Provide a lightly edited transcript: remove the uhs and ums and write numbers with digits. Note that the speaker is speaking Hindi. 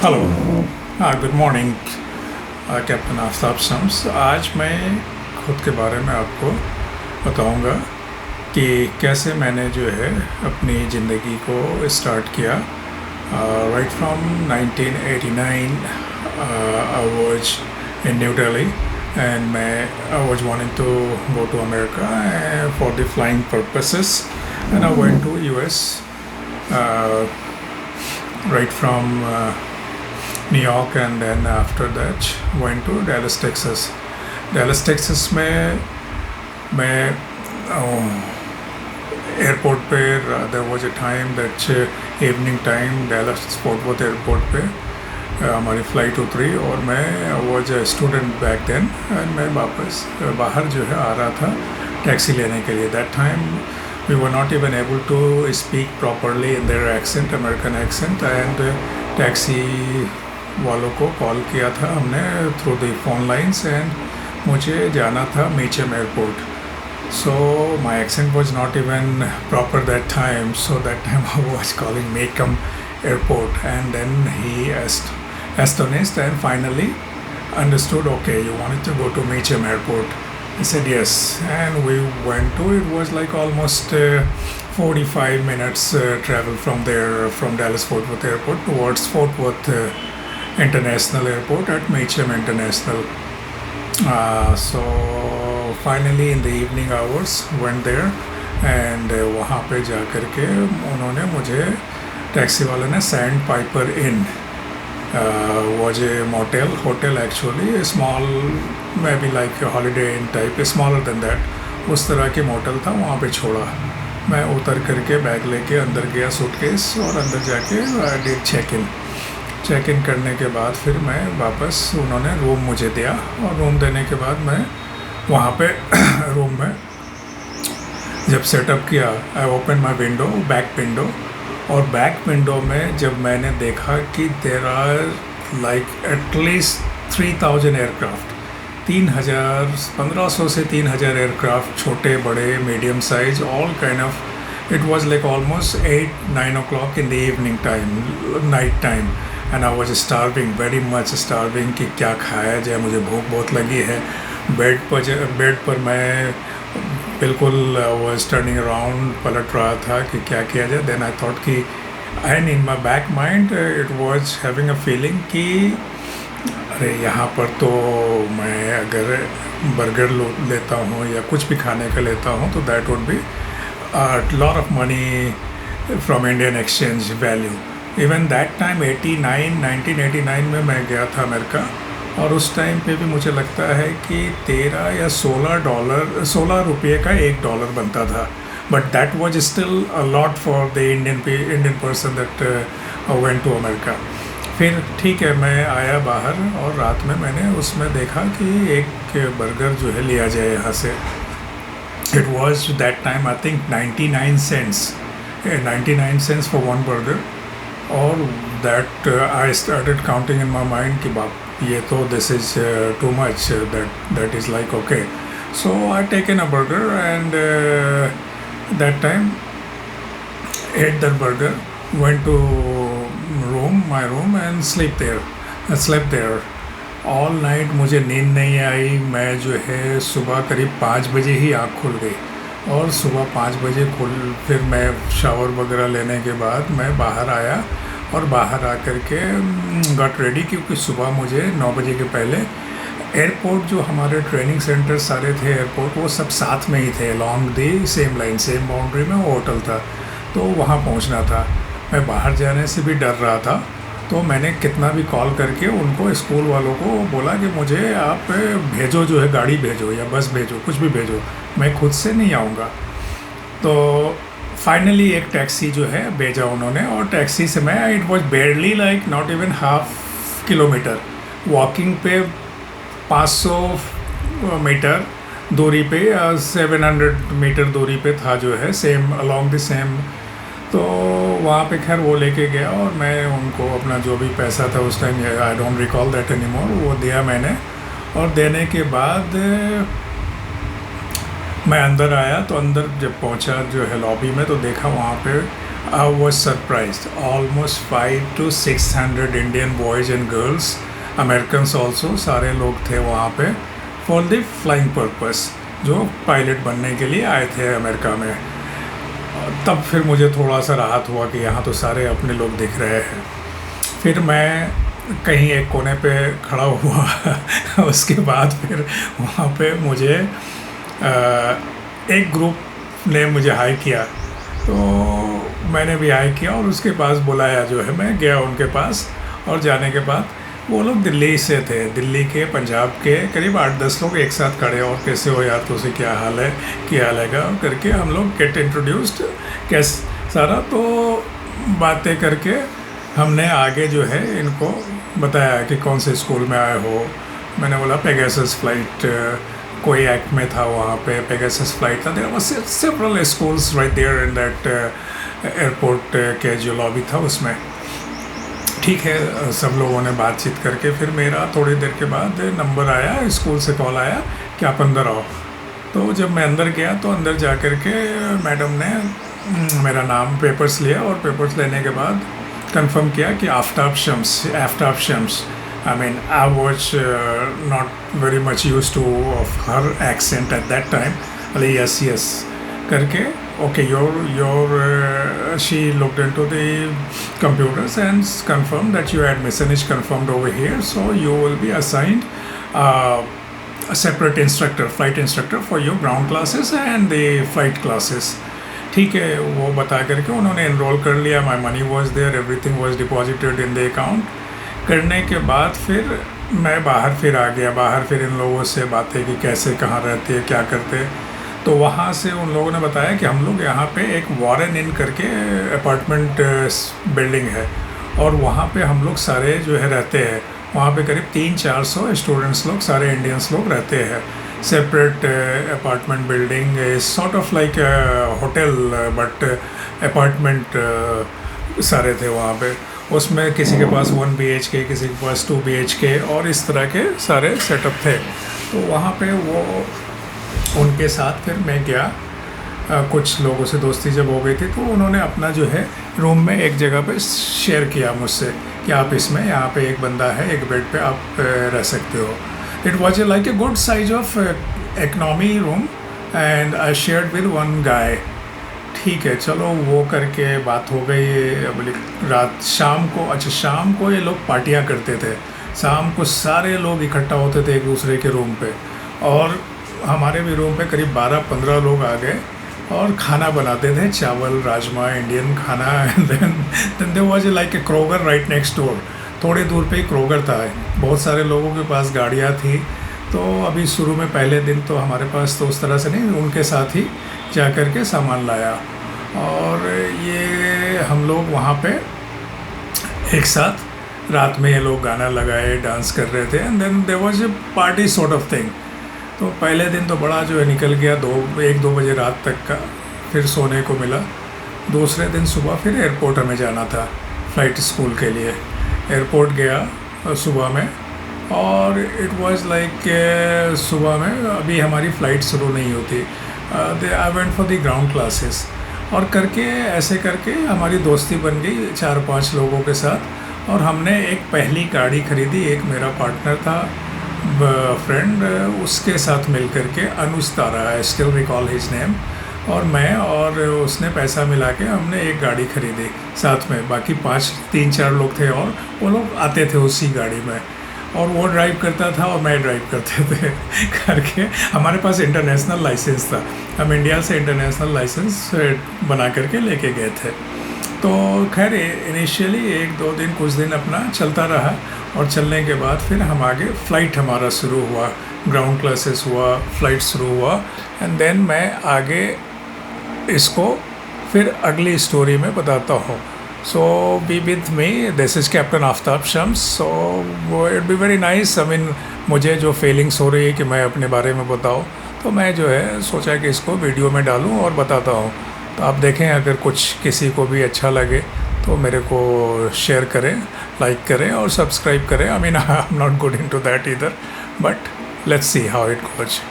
हेलो। हाँ, good morning captain Aftab Shams. आज मैं खुद के बारे में आपको बताऊंगा कि कैसे मैंने जो है अपनी ज़िंदगी को स्टार्ट किया। Right from 1989 I was in New Delhi and मैं I was wanting to go to America for the flying purposes and I went to US right from New York, and then after that went to Dallas, Texas. Dallas, Texas में मैं एयरपोर्ट पे there was a time that evening time Dallas Fort Worth airport पे हमारी फ़्लाइट उतरी और मैं was a student back then and मैं वापस बाहर जो है आ रहा था टैक्सी लेने के लिए. That time we were not even able to speak properly in their accent, American accent, and taxi वालों को कॉल किया था हमने through the phone lines and मुझे जाना था Mitcham airport. So my accent was not even proper that time, so that time I was calling Macomb Airport, and then he astonished and finally understood, okay, you wanted to go to Macomb Airport. He said yes, and we went to, it was like almost 45 minutes travel from there, from Dallas Fort Worth Airport towards Fort Worth International Airport at Macomb International. So finally in the evening hours went there and वहाँ पे जा कर के उन्होंने मुझे टैक्सी वाले ने sand Piper in was a hotel actually, a small, maybe like a Holiday Inn type, smaller than that, उस तरह के मोटल था, वहाँ पे छोड़ा. मैं उतर करके बैग लेके अंदर गया सूटकेस और अंदर जाके डिड चेक इन करने के बाद फिर मैं वापस, उन्होंने रूम मुझे दिया और रूम देने के बाद मैं वहाँ पे रूम में जब सेटअप किया, I open my window, back window, और बैक विंडो में जब मैंने देखा कि there are like at least 3000 aircraft, 1500 से 3000 एयरक्राफ्ट, छोटे बड़े medium size, all kind of, it was like almost 8-9 o'clock in the evening time, night time, and I was starving, very much starving कि क्या खाया जाए, मुझे भूख बहुत लगी है. बेड पर मैं बिल्कुल वाज टर्निंग अराउंड, पलट रहा था कि क्या किया जाए. देन आई थॉट कि, and in my back mind it was having a feeling कि अरे यहाँ पर तो मैं अगर बर्गर लेता हूँ या कुछ भी खाने का लेता हूँ तो that would be lot of money from Indian exchange value. Even that time 1989 में मैं गया था अमेरिका, और उस टाइम पे भी मुझे लगता है कि 13 या $16 रुपये का $1 बनता था. But that was still a lot for the Indian person that went to America. फिर ठीक है, मैं आया बाहर और रात में मैंने उसमें देखा कि एक बर्गर जो है लिया जाए यहाँ से. It was that time I think 99 cents for one burger. और that I started counting in my mind कि बाप, ये तो this is too much, that is like okay. So I taken a burger and that time at that burger, went to my room and slept there all night. मुझे नींद नहीं आई. मैं जो है सुबह करीब 5 बजे ही आँख खुल गई, और सुबह 5 बजे फिर मैं शावर वगैरह लेने के बाद मैं बाहर आया, और बाहर आकर के गॉट रेडी, क्योंकि सुबह मुझे 9 बजे के पहले एयरपोर्ट, जो हमारे ट्रेनिंग सेंटर सारे थे एयरपोर्ट, वो सब साथ में ही थे, long the same line, same boundary में वो होटल था, तो वहाँ पहुँचना था. मैं बाहर जाने से भी डर रहा था, तो मैंने कितना भी कॉल करके उनको, स्कूल वालों को बोला कि मुझे आप भेजो, जो है गाड़ी भेजो या बस भेजो, कुछ भी भेजो, मैं खुद से नहीं आऊँगा. तो फाइनली एक टैक्सी जो है भेजा उन्होंने, और टैक्सी से मैं, it was बेयरली like not even half kilometre, walking पे 500 मीटर दूरी पे, 700 मीटर दूरी पे था जो है, सेम अलोंग द सेम. तो वहाँ पे खैर वो लेके गया, और मैं उनको अपना जो भी पैसा था उस time, I don't recall that anymore, वो दिया मैंने. और देने के बाद मैं अंदर आया, तो अंदर जब पहुंचा जो है लॉबी में, तो देखा वहाँ पे I was surprised. Almost 500 to 600 Indian boys and girls, Americans also, सारे लोग थे वहाँ पे फॉर द फ्लाइंग पर्पस, जो पायलट बनने के लिए आए थे अमेरिका में। तब फिर मुझे थोड़ा सा राहत हुआ कि यहाँ तो सारे अपने लोग दिख रहे हैं। फिर मैं कहीं एक कोने पे खड़ा हुआ उसके बाद फिर वहाँ पे मुझे एक ग्रुप ने मुझे हाई किया, तो मैंने भी हाई किया और उसके पास बुलाया जो है। मैं गया उनके पास और जाने के बाद वो लोग दिल्ली से थे, दिल्ली के, पंजाब के, करीब 8-10 लोग एक साथ खड़े। और कैसे हो यार, तो उसे क्या हाल है करके हम लोग गेट इंट्रोड्यूस्ड कैसे सारा, तो बातें करके हमने आगे जो है इनको बताया कि कौन से स्कूल में आए हो। मैंने बोला पेगासस फ्लाइट, कोई एक्ट में था वहाँ पे पेगासस फ्लाइट था। There was several schools right there in that airport के जो लॉबी था उसमें। ठीक है, सब लोगों ने बातचीत करके फिर मेरा थोड़ी देर के बाद नंबर आया, स्कूल से कॉल आया कि आप अंदर आओ। तो जब मैं अंदर गया तो अंदर जा कर के मैडम ने मेरा नाम, पेपर्स लिया और पेपर्स लेने के बाद कंफर्म किया कि Aftab Shams. I mean, I was not very much used to of her accent at that time. Yes करके okay, she looked into the computers and confirmed that your admission is confirmed over here, so you will be assigned a separate instructor, flight instructor for your ground classes and the flight classes. ठीक है, वो बता करके उन्होंने एनरोल कर लिया। My money was there, everything was deposited in the account. करने के बाद फिर मैं बाहर फिर आ गया। बाहर फिर इन लोगों से बातें कि कैसे, कहाँ रहते हैं, क्या करते हैं। तो वहाँ से उन लोगों ने बताया कि हम लोग यहाँ पे एक वॉरेन इन करके अपार्टमेंट बिल्डिंग है और वहाँ पे हम लोग सारे जो है रहते हैं। वहाँ पे करीब 300-400 स्टूडेंट्स लोग, सारे इंडियंस लोग रहते हैं। Separate apartment building, sort of like hotel but apartment सारे थे वहाँ पे। उसमें किसी के पास 1 BHK, किसी के पास 2 BHK और इस तरह के सारे सेटअप थे। तो वहाँ पे वो उनके साथ फिर मैं गया। कुछ लोगों से दोस्ती जब हो गई थी तो उन्होंने अपना जो है रूम में एक जगह पे शेयर किया मुझसे कि आप इसमें, यहाँ पे एक बंदा है, एक बेड पे आप रह सकते हो। It was like a good size of economy room and I shared with one guy. ठीक है, चलो वो करके बात हो गई। अब रात शाम को ये लोग पार्टियां करते थे। शाम को सारे लोग इकट्ठा होते थे एक दूसरे के रूम पे और हमारे भी रूम पे करीब 12-15 लोग आ गए और खाना बनाते थे, चावल, राजमा, इंडियन खाना। Then there was like a Kroger right next door. थोड़ी दूर पे ही क्रोगर था। बहुत सारे लोगों के पास गाड़ियाँ थी। तो अभी शुरू में पहले दिन तो हमारे पास तो उस तरह से नहीं, उनके साथ ही जा कर के सामान लाया और ये हम लोग वहाँ पे एक साथ रात में ये लोग गाना लगाए, डांस कर रहे थे and then there was a party sort of thing. तो पहले दिन तो बड़ा जो है निकल गया, 1-2 बजे रात तक का, फिर सोने को मिला। दूसरे दिन सुबह फिर एयरपोर्ट हमें जाना था फ़्लाइट स्कूल के लिए। एयरपोर्ट गया सुबह में और इट वाज लाइक सुबह में अभी हमारी फ़्लाइट शुरू नहीं होती। I went for the ground classes और करके ऐसे करके हमारी दोस्ती बन गई 4-5 लोगों के साथ और हमने एक पहली गाड़ी ख़रीदी। एक मेरा पार्टनर था, फ्रेंड, उसके साथ मिल करके, Anuj Tara, I still recall his name, और मैं और उसने पैसा मिला के हमने एक गाड़ी ख़रीदी साथ में। बाकी 3-4 लोग थे और वो लोग आते थे उसी गाड़ी में और वो ड्राइव करता था और मैं ड्राइव करते थे करके। हमारे पास इंटरनेशनल लाइसेंस था, हम इंडिया से इंटरनेशनल लाइसेंस बना करके लेके गए थे। तो खैर इनिशियली 1-2 दिन, कुछ दिन अपना चलता रहा और चलने के बाद फिर हम आगे फ़्लाइट हमारा शुरू हुआ, ग्राउंड क्लासेस हुआ, फ़्लाइट शुरू हुआ एंड देन मैं आगे इसको फिर अगली स्टोरी में बताता हूँ। So be with me, this is captain Aftab Shams. So it be very nice. I mean मुझे जो फीलिंग्स हो रही है कि मैं अपने बारे में बताऊँ, तो मैं जो है सोचा कि इसको वीडियो में डालूँ और बताता हूँ। तो आप देखें, अगर कुछ किसी को भी अच्छा लगे तो मेरे को शेयर करें, लाइक करें और सब्सक्राइब करें। I mean I am not good in to that either, but let's see how it goes.